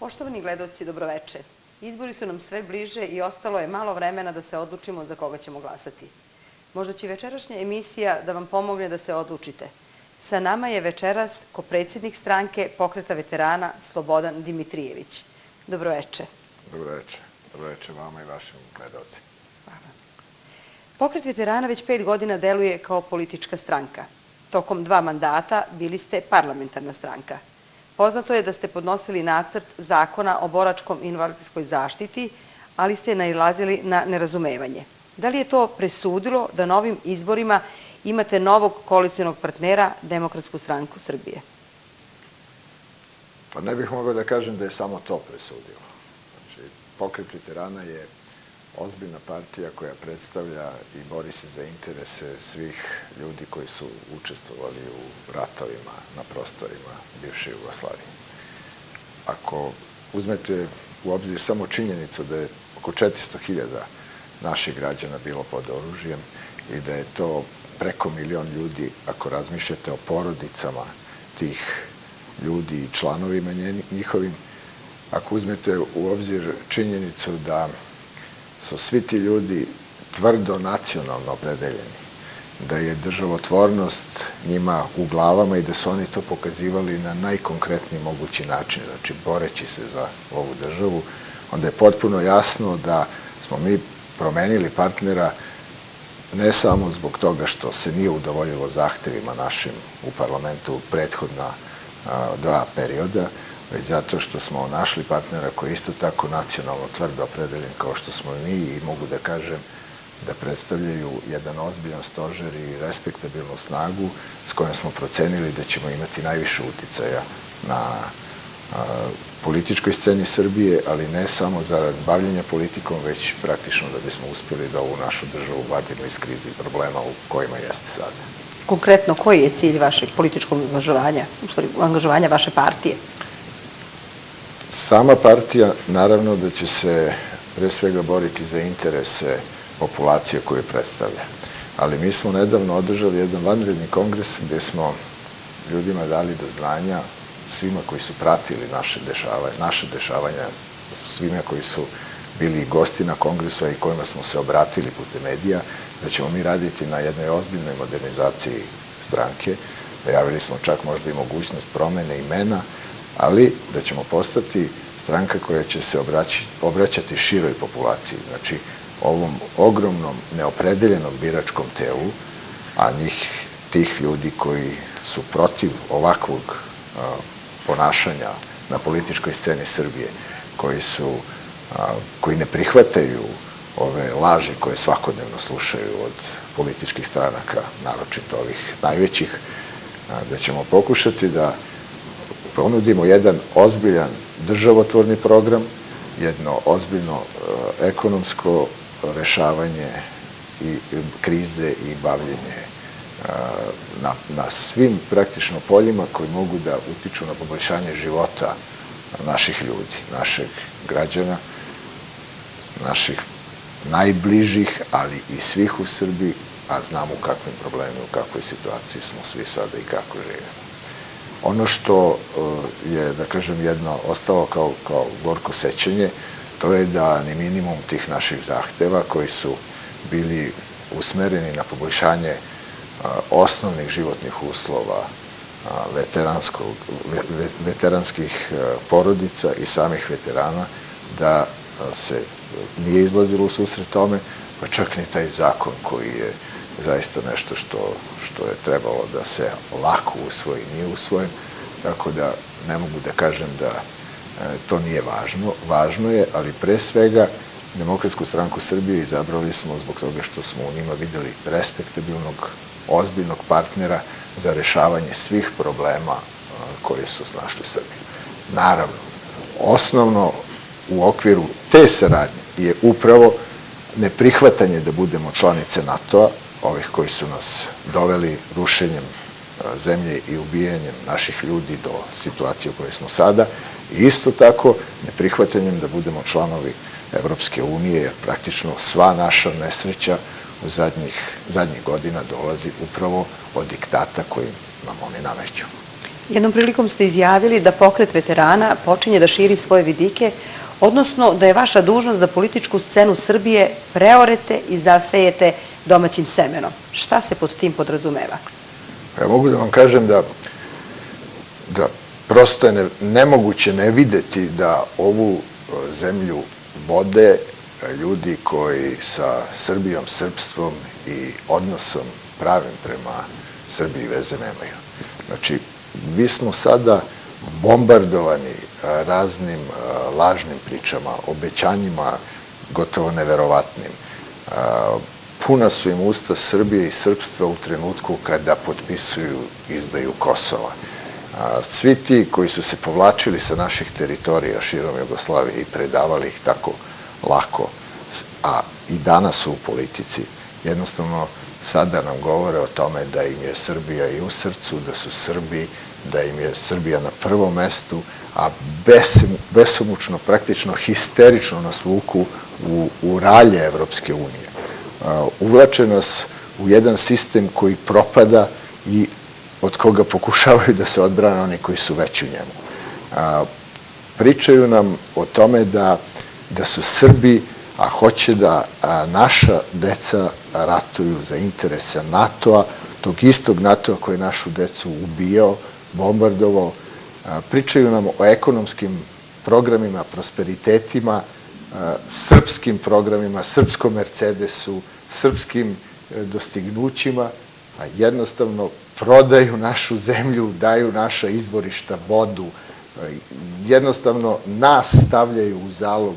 Poštovani gledaoci, dobroveče. Izbori su nam sve bliže i ostalo je malo vremena da se odlučimo za koga ćemo glasati. Možda će večerašnja emisija da vam pomogne da se odlučite. Sa nama je večeras kopredsjednik stranke Pokreta veterana Slobodan Dimitrijević. Dobroveče. Dobroveče. Dobroveče vama i vašim gledaocima. Hvala. Pokret veterana već 5 godina deluje kao politička stranka. Tokom 2 mandata bili ste parlamentarna stranka. Poznato je da ste podnosili nacrt zakona o boračkom invalidskoj zaštiti, ali ste nailazili na nerazumevanje. Da li je to presudilo da na ovim izborima imate novog koalicijonog partnera, Demokratsku stranku Srbije? Pa ne bih mogao da kažem da je samo to presudilo. Znači, Pokret veterana je ozbiljna partija koja predstavlja i bori se za interese svih ljudi koji su učestvovali u ratovima na prostorima bivše Jugoslavije. Ako uzmete u obzir samo činjenicu da je oko 400.000 naših građana bilo pod oružjem i da je to preko 1.000.000 ljudi, ako razmišljate o porodicama tih ljudi i članovima njihovim, ako uzmete u obzir činjenicu da su svi ti ljudi tvrdo nacionalno opredeljeni, da je državotvornost njima u glavama i da su oni to pokazivali na najkonkretniji mogući način, znači boreći se za ovu državu, onda je potpuno jasno da smo mi promenili partnera ne samo zbog toga što se nije udovoljilo zahtevima našim u parlamentu prethodna 2 perioda, već zato što smo našli partnera koji je isto tako nacionalno tvrdo opredeljen kao što smo mi i mogu da kažem da predstavljaju jedan ozbiljan stožer i respektabilnu snagu s kojom smo procenili da ćemo imati najviše uticaja na političkoj sceni Srbije, ali ne samo zarad bavljenja politikom, već praktično da bismo uspjeli da ovu našu državu vadimo iz krize i problema u kojima jeste sada. Konkretno, koji je cilj vašeg političkog angažovanja, angažovanja vaše partije? Sama partija, naravno da će se pre svega boriti za interese populacije koju predstavlja. Ali mi smo nedavno održali jedan vanredni kongres gde smo ljudima dali do znanja, svima koji su pratili naše dešavanja, svima koji su bili gosti na kongresu i kojima smo se obratili putem medija, da ćemo mi raditi na jednoj ozbiljnoj modernizaciji stranke. Najavili smo čak možda i mogućnost promene imena, ali da ćemo postati stranka koja će se obraćati široj populaciji, znači ovom ogromnom neopredeljenom biračkom telu, a tih ljudi koji su protiv ovakvog ponašanja na političkoj sceni Srbije, koji ne prihvataju ove laži koje svakodnevno slušaju od političkih stranaka, naročito ovih najvećih, da ćemo pokušati da ponudimo jedan ozbiljan državotvorni program, jedno ozbiljno ekonomsko rešavanje i krize i bavljenje na svim praktično poljima koji mogu da utiču na poboljšanje života naših ljudi, naših građana, naših najbližih, ali i svih u Srbiji, a znamo u kakvim problemima, u kakvoj situaciji smo svi sada i kako živimo. Ono što je, da kažem, jedno ostalo kao gorko sećanje, to je da ni minimum tih naših zahteva koji su bili usmereni na poboljšanje osnovnih životnih uslova veteranskih porodica i samih veterana, da se nije izlazilo u susret tome, pa čak ni taj zakon koji je zaista nešto što je trebalo da se lako usvoji, nije usvojen, tako da ne mogu da kažem da to nije važno. Važno je, ali pre svega Demokratsku stranku Srbije izabrali smo zbog toga što smo u njima videli respektabilnog, ozbiljnog partnera za rešavanje svih problema koji su snašli Srbiju. Naravno, osnovno u okviru te saradnje je upravo neprihvatanje da budemo članice NATO-a, ovih koji su nas doveli rušenjem zemlje i ubijanjem naših ljudi do situacije u kojoj smo sada, i isto tako neprihvatanjem da budemo članovi Evropske unije, jer praktično sva naša nesreća u zadnjih godina dolazi upravo od diktata koji nam oni nameću. Jednom prilikom ste izjavili da pokret veterana počinje da širi svoje vidike, odnosno da je vaša dužnost da političku scenu Srbije preorete i zasejete domaćim semenom. Šta se pod tim podrazumeva? Ja mogu da vam kažem da prosto je nemoguće ne videti da ovu zemlju vode ljudi koji sa Srbijom, srpstvom i odnosom pravim prema Srbiji veze nemaju. Znači, mi smo sada bombardovani raznim lažnim pričama, obećanjima gotovo neverovatnim. Puna su im usta Srbije i srpstva u trenutku kada potpisuju izdaju Kosova. Svi ti koji su se povlačili sa naših teritorija širom Jugoslavije i predavali ih tako lako, a i danas su u politici, jednostavno sada nam govore o tome da im je Srbija i u srcu, da su Srbi, da im je Srbija na prvom mestu, a besomučno, praktično histerično nas vuku u ralje Evropske unije. Uvlače nas u jedan sistem koji propada i od koga pokušavaju da se odbrane oni koji su već u njemu. Pričaju nam o tome da su Srbi, a hoće da naša deca ratuju za interese NATO-a, tog istog NATO-a koji je našu decu ubijao, bombardovao. Pričaju nam o ekonomskim programima, prosperitetima, srpskim programima, srpskom Mercedesu, srpskim dostignućima, a jednostavno prodaju našu zemlju, daju naša izvorišta, vodu, jednostavno nas stavljaju u zalog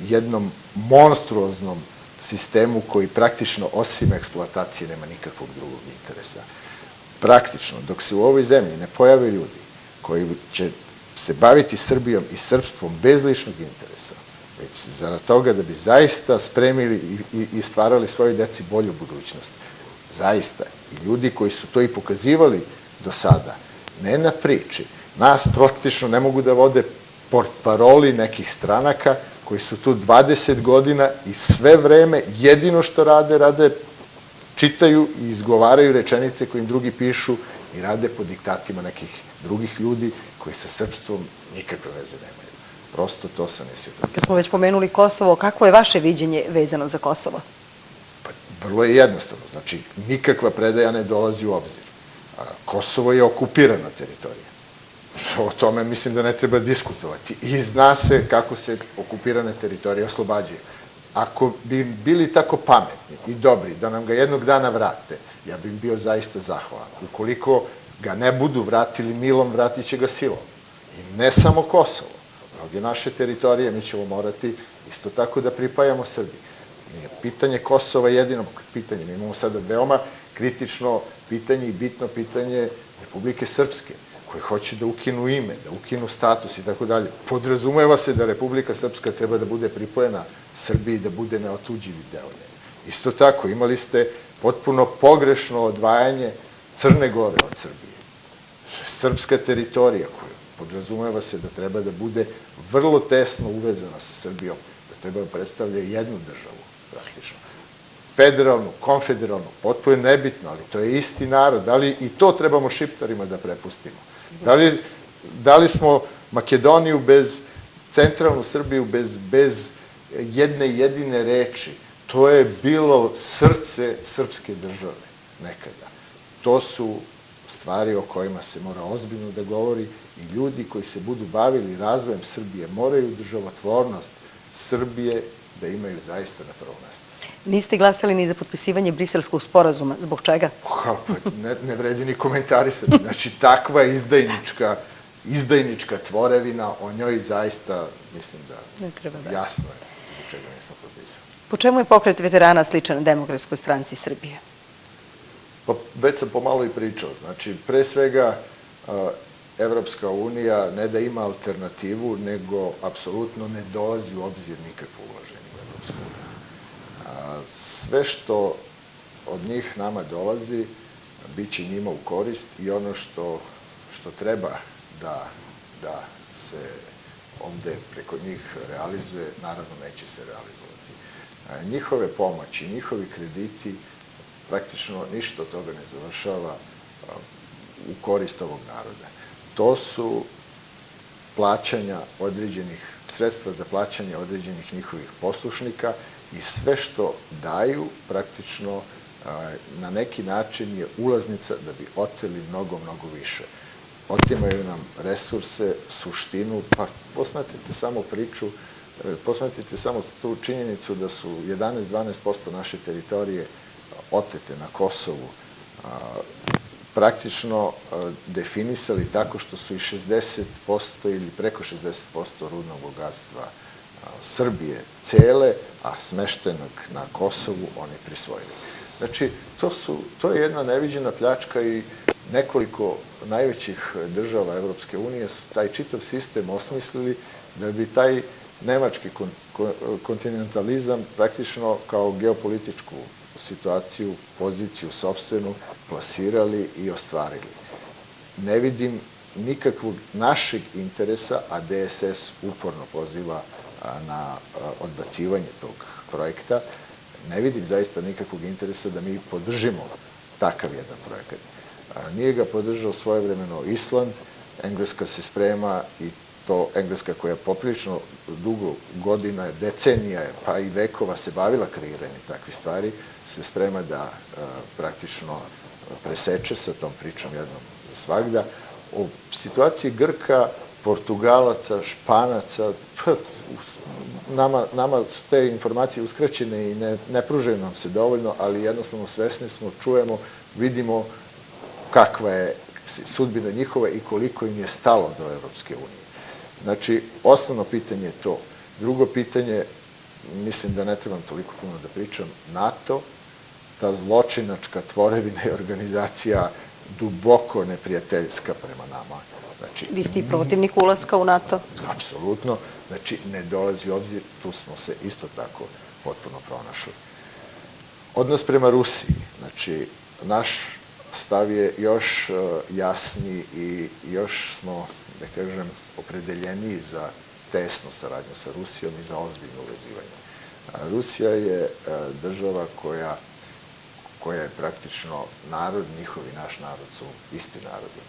jednom monstruoznom sistemu koji praktično osim eksploatacije nema nikakvog drugog interesa. Praktično, dok se u ovoj zemlji ne pojave ljudi koji će se baviti Srbijom i srpstvom bez ličnog interesa, već zarad toga da bi zaista spremili i stvarali svojoj deci bolju budućnost, zaista, i ljudi koji su to i pokazivali do sada, ne na priči, nas praktično ne mogu da vode portparoli nekih stranaka koji su tu 20 godina i sve vreme jedino što rade, čitaju i izgovaraju rečenice koje im drugi pišu i rade po diktatima nekih drugih ljudi koji sa srpstvom nikakve veze nemaju. Prosto to sam mislio. Kad smo već pomenuli Kosovo, kako je vaše viđenje vezano za Kosovo? Pa vrlo je jednostavno. Znači, nikakva predaja ne dolazi u obzir. Kosovo je okupirana teritorija. O tome mislim da ne treba diskutovati. I zna se kako se okupirane teritorije oslobađaju. Ako bi bili tako pametni i dobri da nam ga jednog dana vrate, ja bih bio zaista zahvalan. Ukoliko ga ne budu vratili milom, vratit će ga silom. I ne samo Kosovo. Mnoge naše teritorije mi ćemo morati isto tako da pripajamo Srbiji. Nije pitanje Kosova jedino pitanje. Mi imamo sada veoma kritično pitanje i bitno pitanje Republike Srpske, koji hoće da ukinu ime, da ukinu status i tako dalje. Podrazumeva se da Republika Srpska treba da bude pripojena Srbiji, da bude neotuđivi deo nje. Isto tako, imali ste potpuno pogrešno odvajanje Crne Gore od Srbije. Srpska teritorija koja podrazumeva se da treba da bude vrlo tesno uvezana sa Srbijom, da treba da predstavlja jednu državu, praktično. Federalnu, konfederalnu, potpuno je nebitno, ali to je isti narod. Da li i to trebamo Šiptarima da prepustimo? Da li smo Makedoniju centralnu Srbiju bez jedne jedine reči? To je bilo srce srpske države nekada. To su stvari o kojima se mora ozbiljno da govori i ljudi koji se budu bavili razvojem Srbije moraju državotvornost Srbije da imaju zaista na prvom mestu. Niste glasali ni za potpisivanje Briselskog sporazuma. Zbog čega? Ne vredi ni komentarisati. Znači, takva izdajnička tvorevina, o njoj zaista, mislim da jasno je zbog čega nismo potpisali. Po čemu je pokret veterana sličan Demokratskoj stranci Srbije? Pa već sam pomalo i pričao. Znači, pre svega, Evropska unija ne da ima alternativu, nego apsolutno ne dolazi u obzir nikakvo ulaženje u Evropsku uniju. Sve što od njih nama dolazi, bit će njima u korist i ono što treba da se ovde preko njih realizuje, naravno neće se realizovati. Njihove pomoći, njihovi krediti, praktično ništa od toga ne završava. u korist ovog naroda. To su plaćanja određenih, sredstva za plaćanje određenih njihovih poslušnika i sve što daju praktično na neki način je ulaznica da bi oteli mnogo, mnogo više. Otimaju nam resurse, suštinu, pa posmatrajte samo priču, posmatrajte samo tu činjenicu da su 11-12% naše teritorije otete na Kosovu, praktično definisali tako što su i 60% ili preko 60% rudnog bogatstva Srbije cele, a smeštenog na Kosovu oni prisvojili. Znači, to je jedna neviđena pljačka i nekoliko najvećih država Evropske unije su taj čitav sistem osmislili da bi taj nemački kontinentalizam praktično kao geopolitičku situaciju, poziciju sopstvenu plasirali i ostvarili. Ne vidim nikakvog našeg interesa, a DSS uporno poziva na odbacivanje tog projekta, ne vidim zaista nikakvog interesa da mi podržimo takav jedan projekat. Nije ga podržao svojevremeno Island, Engleska se sprema i to Engleska koja poprilično dugo godina, decenija, pa i vekova se bavila kreiranjem takvih stvari, se sprema da praktično preseče sa tom pričom jednom za svagda. O situaciji Grka, Portugalaca, Španaca, nama su te informacije uskraćene i ne pružaju nam se dovoljno, ali jednostavno svesni smo, čujemo, vidimo kakva je sudbina njihova i koliko im je stalo do Evropske unije. Znači, osnovno pitanje je to. Drugo pitanje, mislim da ne trebam toliko puno da pričam, NATO, ta zločinačka tvorevina i organizacija duboko neprijateljska prema nama. Vi ste i protivnik ulaska u NATO? Apsolutno. Znači, ne dolazi u obzir, tu smo se isto tako potpuno pronašli. Odnos prema Rusiji, znači, naš stav je još jasniji i još smo, da kažem, opredeljeniji za tesnu saradnju sa Rusijom i za ozbiljno uvezivanje. Rusija je država koja je praktično narod, njihov i naš narod su isti narodi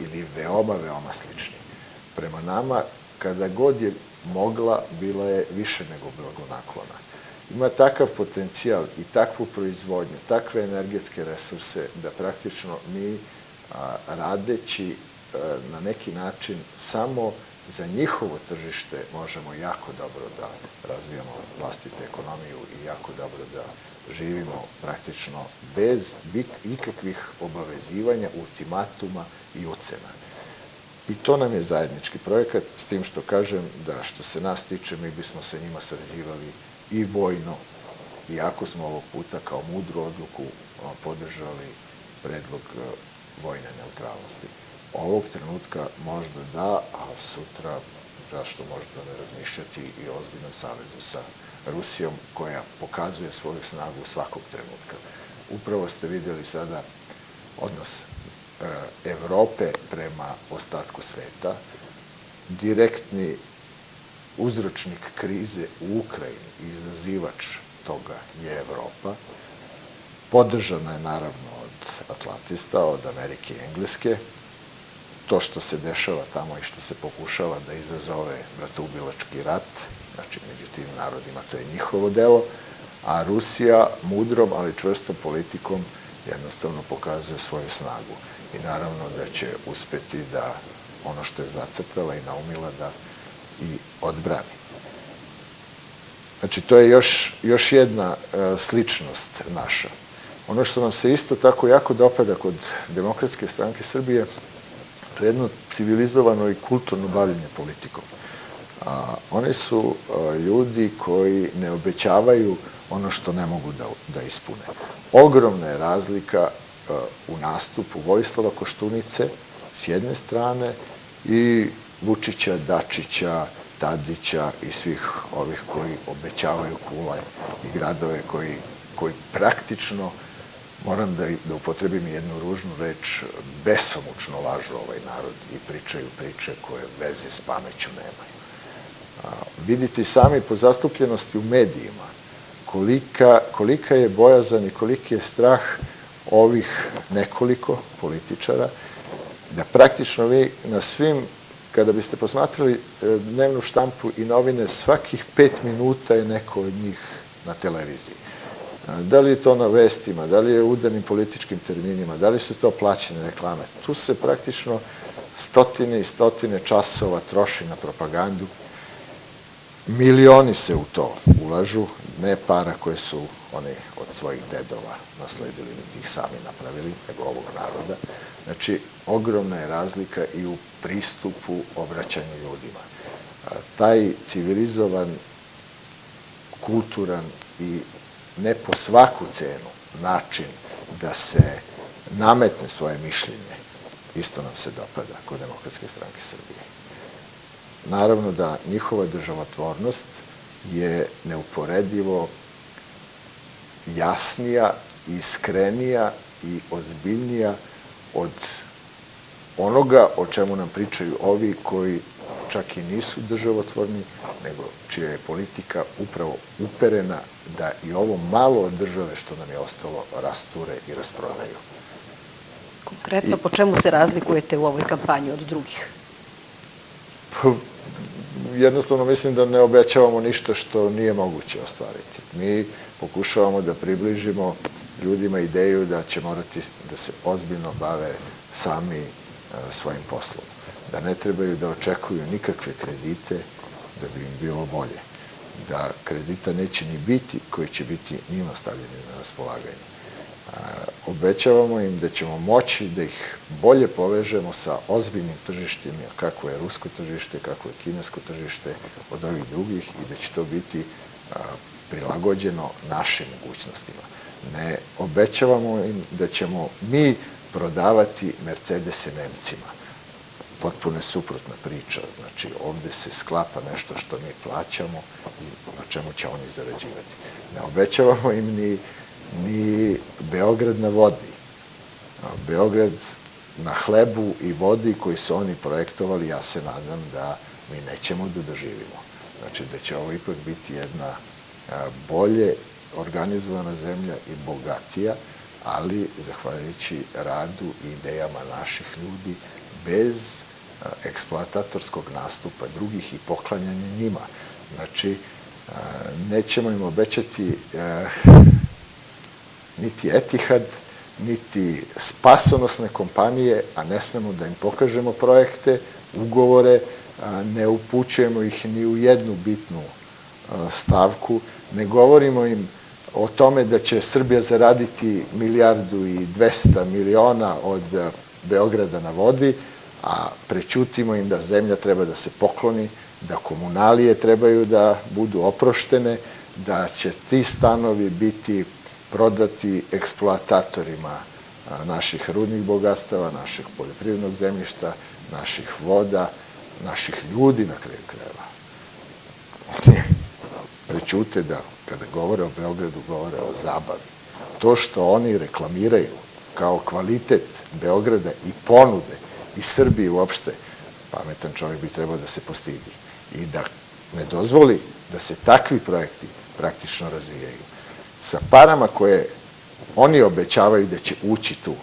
ili veoma, veoma slični. Prema nama, kada god je mogla, bila je više nego blagonaklona. Ima takav potencijal i takvu proizvodnju, takve energetske resurse, da praktično mi radeći na neki način samo za njihovo tržište možemo jako dobro da razvijamo vlastitu ekonomiju i jako dobro da živimo praktično bez ikakvih obavezivanja, ultimatuma i ucena. I to nam je zajednički projekat, s tim što kažem da što se nas tiče mi bismo sa njima sarađivali i vojno, iako smo ovog puta kao mudru odluku podržali predlog vojne neutralnosti. Ovog trenutka možda da, a sutra zašto možda ne razmišljati i o ozbiljnom savezu sa Rusijom koja pokazuje svoju snagu svakog trenutka. Upravo ste vidjeli sada odnos Evrope prema ostatku sveta, direktni uzročnik krize u Ukrajini i izazivač toga je Evropa. Podržana je naravno od Atlantista, od Amerike i Engleske. To što se dešava tamo i što se pokušava da izazove bratoubilački rat, znači među tim narodima, to je njihovo delo, a Rusija mudrom, ali čvrstom politikom jednostavno pokazuje svoju snagu. I naravno da će uspeti da ono što je zacrtala i naumila da i odbrani. Znači, to je još jedna sličnost naša. Ono što nam se isto tako jako dopada kod Demokratske stranke Srbije, to je jedno civilizovano i kulturno bavljenje politikom. Oni su ljudi koji ne obećavaju ono što ne mogu da ispune. Ogromna je razlika u nastupu Vojislava Koštunice s jedne strane i Vučića, Dačića, Tadića i svih ovih koji obećavaju kule i gradove koji praktično, moram da upotrebim jednu ružnu reč, besomučno lažu ovaj narod i pričaju priče koje veze s pameću nemaju. Vidite sami po zastupljenosti u medijima kolika je bojazan i koliki je strah ovih nekoliko političara, da praktično vi na svim, kada biste posmatrali dnevnu štampu i novine, svakih 5 minuta je neko od njih na televiziji. Da li je to na vestima, da li je u udarnim političkim terminima, da li su to plaćene reklame. Tu se praktično stotine i stotine časova troši na propagandu. Milioni se u to ulažu, ne para koje su oni od svojih dedova nasledili, niti ih sami napravili, nego ovog naroda. Znači, ogromna je razlika i u pristupu obraćanju ljudima. Taj civilizovan, kulturan i ne po svaku cenu način da se nametne svoje mišljenje, isto nam se dopada kod Demokratske stranke Srbije. Naravno da njihova državotvornost je neuporedivo jasnija, iskrenija i ozbiljnija od onoga o čemu nam pričaju ovi koji čak i nisu državotvorni, nego čija je politika upravo uperena da i ovo malo od države što nam je ostalo rasture i rasprodaju. Konkretno, po čemu se razlikujete u ovoj kampanji od drugih? Jednostavno mislim da ne obećavamo ništa što nije moguće ostvariti. Mi pokušavamo da približimo ljudima ideju da će morati da se ozbiljno bave sami svojim poslom. Da ne trebaju da očekuju nikakve kredite da bi im bilo bolje. Da kredita neće ni biti koji će biti njima stavljeni na raspolaganje. Obećavamo im da ćemo moći da ih bolje povežemo sa ozbiljnim tržištima, kako je rusko tržište, kako je kinesko tržište od ovih drugih i da će to biti prilagođeno našim mogućnostima. Ne obećavamo im da ćemo mi prodavati Mercedese Nemcima. Potpuno je suprotna priča. Znači, ovde se sklapa nešto što mi plaćamo i na čemu će oni zarađivati. Ne obećavamo im ni Beograd na vodi. Beograd na hlebu i vodi koji su oni projektovali, ja se nadam da mi nećemo da doživimo. Znači, da će ovo ipak biti jedna bolje organizovana zemlja i bogatija, ali zahvaljujući radu i idejama naših ljudi, bez eksploatatorskog nastupa drugih i poklanjanja njima. Znači, nećemo im obećati niti Etihad, niti spasonosne kompanije, a ne smemo da im pokažemo projekte, ugovore, ne upućujemo ih ni u jednu bitnu stavku, ne govorimo im o tome da će Srbija zaraditi 1.200.000.000 od Beograda na vodi, a prećutimo im da zemlja treba da se pokloni, da komunalije trebaju da budu oproštene, da će ti stanovi biti prodati eksploatatorima naših rudnih bogatstava, našeg poljoprivrednog zemljišta, naših voda, naših ljudi na kraju krajeva. Prećute da kada govore o Beogradu, govore o zabavi. To što oni reklamiraju kao kvalitet Beograda i ponude i Srbije uopšte, pametan čovjek bi trebao da se postidi i da ne dozvoli da se takvi projekti praktično razvijaju. Sa parama koje oni obećavaju da će ući tu,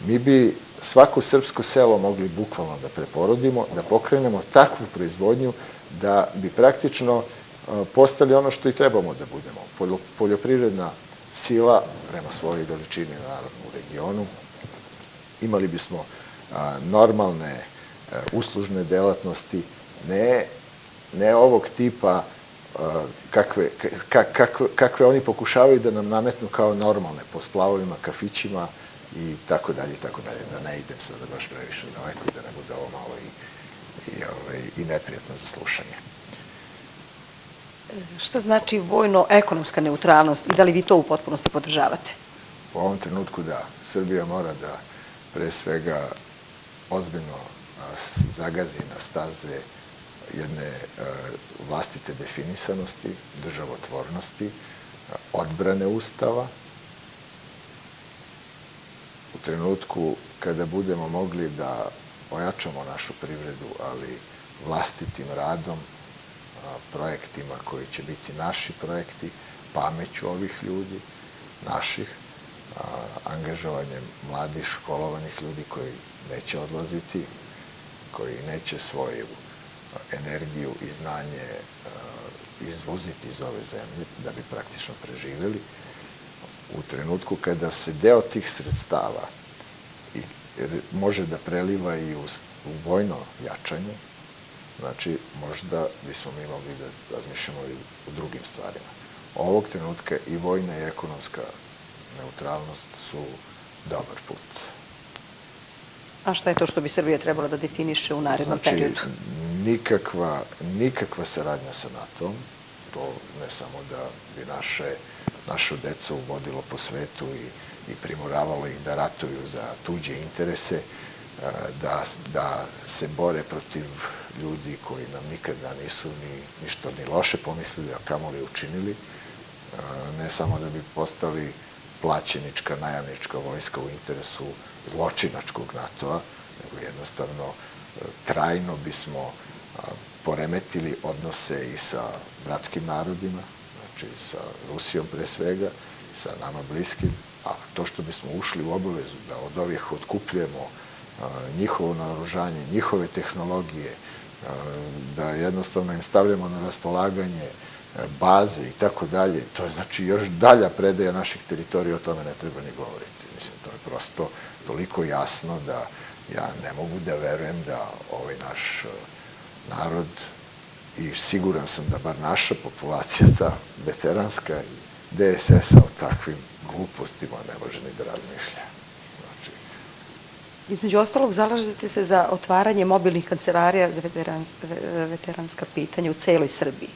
mi bi svako srpsko selo mogli bukvalno da preporodimo, da pokrenemo takvu proizvodnju da bi praktično postali ono što i trebamo da budemo. Poljoprivredna sila prema svojoj veličini, naravno, u regionu. Imali bismo normalne uslužne delatnosti, ne ovog tipa kakve oni pokušavaju da nam nametnu kao normalne, po splavovima, kafićima i tako dalje, da ne idem sada baš previše daleko i da ne bude ovo malo i neprijatno za slušanje. Šta znači vojno-ekonomska neutralnost i da li vi to u potpunosti podržavate? U ovom trenutku da. Srbija mora da pre svega ozbiljno zagazi na staze jedne vlastite definisanosti, državotvornosti, odbrane Ustava. U trenutku kada budemo mogli da ojačamo našu privredu, ali vlastitim radom, projektima koji će biti naši projekti, pameću ovih ljudi, naših, angažovanjem mladih, školovanih ljudi koji neće odlaziti, koji neće svoju energiju i znanje izvoziti iz ove zemlje da bi praktično preživjeli. U trenutku kada se deo tih sredstava može da preliva i u vojno jačanje, znači možda bismo mi mogli da razmišljamo i o drugim stvarima. Ovog trenutka i vojna i ekonomska neutralnost su dobar put. A šta je to što bi Srbija trebala da definiše u narednom periodu? Nikakva saradnja sa NATO-om, to ne samo da bi našu decu vodilo po svetu i primoravalo ih da ratuju za tuđe interese, da se bore protiv ljudi koji nam nikada nisu ništa ni loše pomislili, a kamoli učinili, ne samo da bi postali plaćenička, najamnička vojska u interesu zločinačkog NATO-a, nego jednostavno trajno bismo poremetili odnose i sa bratskim narodima, znači sa Rusijom pre svega, sa nama bliskim, a to što bismo ušli u obavezu da od ovih otkupljujemo njihovo naoružanje, njihove tehnologije, da jednostavno im stavljamo na raspolaganje baze i tako dalje, to je znači još dalja predaja naših teritorija, o tome ne treba ni govoriti. Mislim, to je prosto toliko jasno da ja ne mogu da verujem da ovaj naš narod, i siguran sam da bar naša populacija, ta veteranska i DSS-a o takvim glupostima ne može ni da razmišlja. Između ostalog, zalažete se za otvaranje mobilnih kancelarija za veteranska pitanja u celoj Srbiji.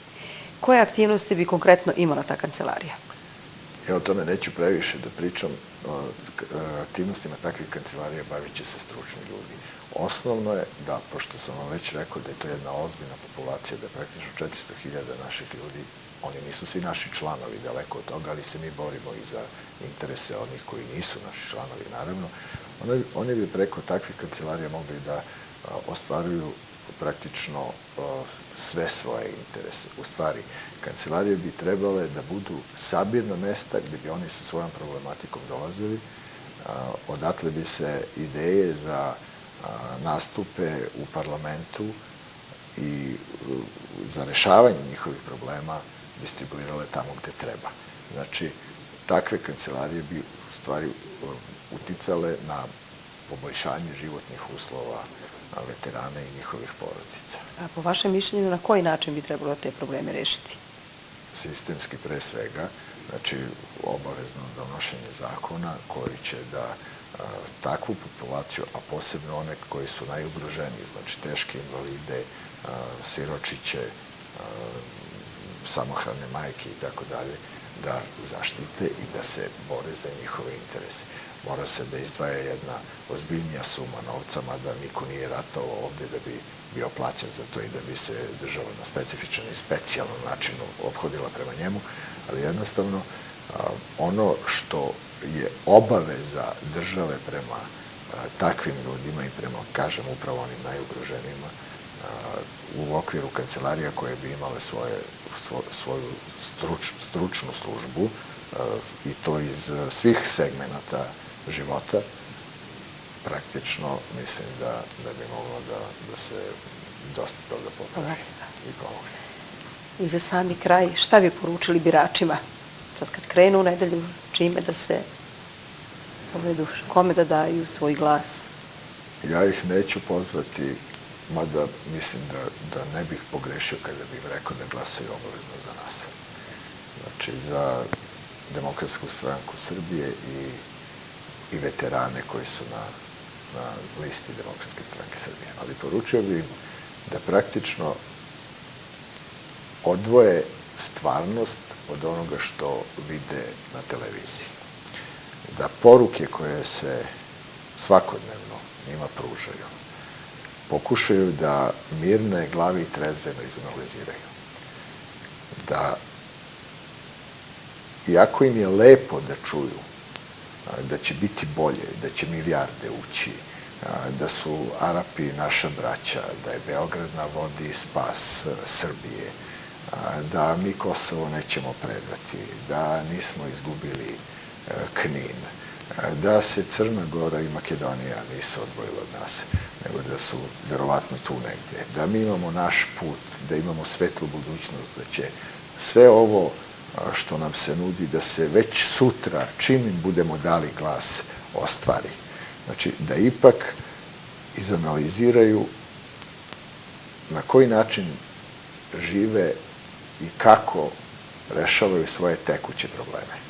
Koje aktivnosti bi konkretno imala ta kancelarija? Ja o tome neću previše da pričam. Aktivnostima takvih kancelarija bavit će se stručni ljudi. Osnovno je da, pošto sam vam već rekao da je to jedna ozbiljna populacija, da je praktično 400.000 naših ljudi, oni nisu svi naši članovi, daleko od toga, ali se mi borimo i za interese onih koji nisu naši članovi, naravno. Oni bi preko takvih kancelarija mogli da ostvaruju praktično sve svoje interese. U stvari, kancelarije bi trebale da budu sabirna mesta gde bi oni sa svojom problematikom dolazili. Odatle bi se ideje za nastupe u parlamentu i za rešavanje njihovih problema distribuirale tamo gde treba. Znači, takve kancelarije bi u stvari uticale na poboljšanje životnih uslova veterana i njihovih porodica. A po vašem mišljenju, na koji način bi trebalo te probleme rešiti? Sistemski pre svega, znači obavezno donošenje zakona koji će da takvu populaciju, a posebno one koji su najugroženiji, znači teške invalide, siročiće, samohrane majke i tako dalje, da zaštite i da se bore za njihove interese. Mora se da izdvaja jedna ozbiljnija suma novca, mada niko nije ratovao ovde da bi bio plaćen za to i da bi se država na specifičan i specijalan način ophodila prema njemu, ali jednostavno ono što je obaveza države prema takvim ljudima i prema, kažem, upravo onim najugroženijima u okviru kancelarija koje bi imale svoju stručnu službu i to iz svih segmenata života, praktično mislim da bi moglo da se dosta toga popravi i pomogne. I za sami kraj, šta bi poručili biračima? Sad kad krenu u nedelju, čime da se povedu, kome da daju svoj glas? Ja ih neću pozvati, mada mislim da ne bih pogrešio kada bih rekao da glasaju obavezno za nas. Znači, za Demokratsku stranku Srbije i veterane koji su na listi Demokratske stranke Srbije. Ali poručio bih da praktično odvoje stvarnost od onoga što vide na televiziji. Da poruke koje se svakodnevno njima pružaju pokušaju da mirne glavi i trezveno izanaliziraju. Da, iako im je lepo da čuju da će biti bolje, da će milijarde ući, da su Arapi naša braća, da je Beograd na vodi spas Srbije, da mi Kosovo nećemo predati, da nismo izgubili Knin, da se Crna Gora i Makedonija nisu odvojile od nas, nego da su verovatno tu negde, da mi imamo naš put, da imamo svetlu budućnost, da će sve ovo što nam se nudi, da se već sutra, čim im budemo dali glas, ostvari. Znači, da ipak izanaliziraju na koji način žive i kako rešavaju svoje tekuće probleme.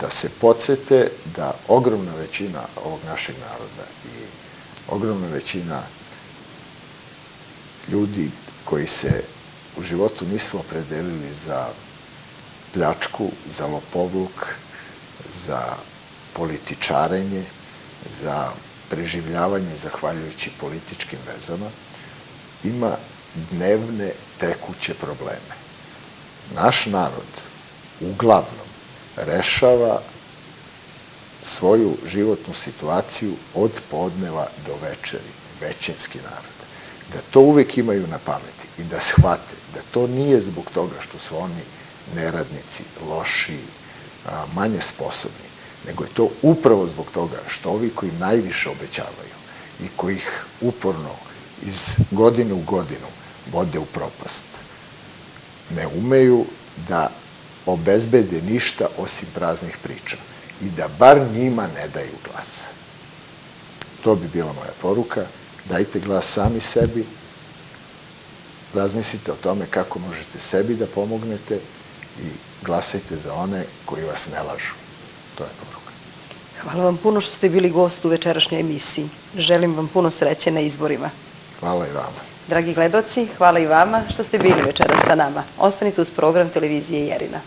Da se podsete da ogromna većina ovog našeg naroda i ogromna većina ljudi koji se u životu nisu opredelili za pljačku, za lopovluk, za političarenje, za preživljavanje zahvaljujući političkim vezama, ima dnevne tekuće probleme. Naš narod uglavnom rešava svoju životnu situaciju od podneva do večeri, većinski narod. Da to uvek imaju na pameti i da shvate da to nije zbog toga što su oni neradnici, loši, manje sposobni, nego je to upravo zbog toga što ovi koji najviše obećavaju i koji ih uporno iz godine u godinu vode u propast, ne umeju da obezbede ništa osim praznih priča i da bar njima ne daju glas. To bi bila moja poruka. Dajte glas sami sebi, razmislite o tome kako možete sebi da pomognete i glasajte za one koji vas ne lažu. To je poruka. Hvala vam puno što ste bili gost u večerašnjoj emisiji. Želim vam puno sreće na izborima. Hvala i vama. Dragi gledoci, hvala i vama što ste bili večeras sa nama. Ostanite uz program televizije Jerina.